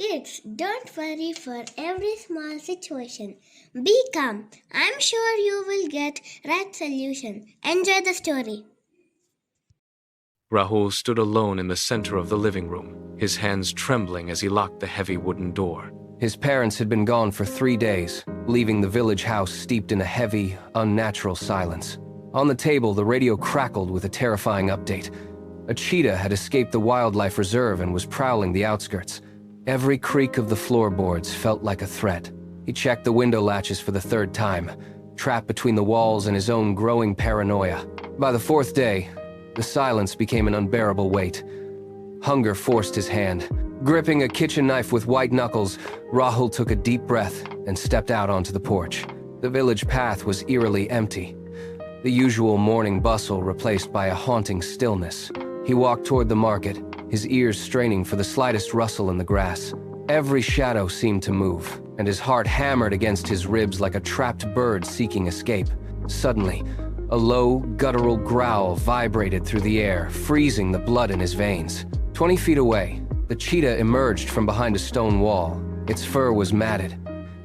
Kids, don't worry for every small situation. Be calm. I'm sure you will get right solution. Enjoy the story. Rahul stood alone in the center of the living room, his hands trembling as he locked the heavy wooden door. His parents had been gone for 3 days, leaving the village house steeped in a heavy, unnatural silence. On the table, the radio crackled with a terrifying update. A cheetah had escaped the wildlife reserve and was prowling the outskirts. Every creak of the floorboards felt like a threat. He checked the window latches for the 3rd time, trapped between the walls and his own growing paranoia. By the 4th day, the silence became an unbearable weight. Hunger forced his hand. Gripping a kitchen knife with white knuckles, Rahul took a deep breath and stepped out onto the porch. The village path was eerily empty, the usual morning bustle replaced by a haunting stillness. He walked toward the market, his ears straining for the slightest rustle in the grass. Every shadow seemed to move, and his heart hammered against his ribs like a trapped bird seeking escape. Suddenly, a low, guttural growl vibrated through the air, freezing the blood in his veins. 20 feet away, the cheetah emerged from behind a stone wall. Its fur was matted,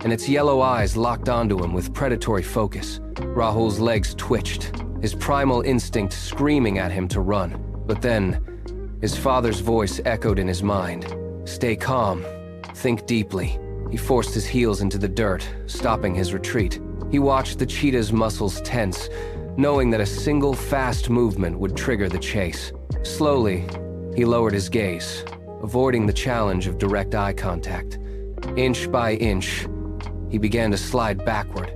and its yellow eyes locked onto him with predatory focus. Rahul's legs twitched, his primal instinct screaming at him to run. But then, his father's voice echoed in his mind. Stay calm. Think deeply. He forced his heels into the dirt, stopping his retreat. He watched the cheetah's muscles tense, knowing that a single fast movement would trigger the chase. Slowly, he lowered his gaze, avoiding the challenge of direct eye contact. Inch by inch, he began to slide backward,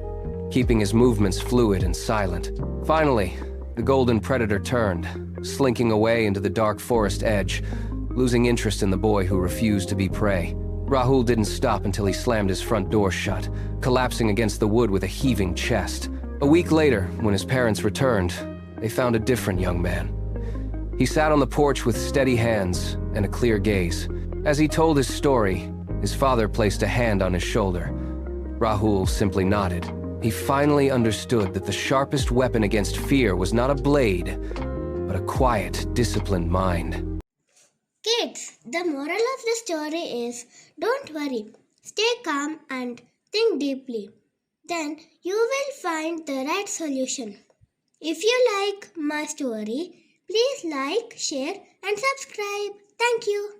keeping his movements fluid and silent. Finally, the golden predator turned, slinking away into the dark forest edge, losing interest in the boy who refused to be prey. Rahul didn't stop until he slammed his front door shut, collapsing against the wood with a heaving chest. A week later, when his parents returned, they found a different young man. He sat on the porch with steady hands and a clear gaze. As he told his story, his father placed a hand on his shoulder. Rahul simply nodded. He finally understood that the sharpest weapon against fear was not a blade, but a quiet, disciplined mind. Kids, the moral of the story is don't worry, stay calm and think deeply. Then you will find the right solution. If you like my story, please like, share and subscribe. Thank you.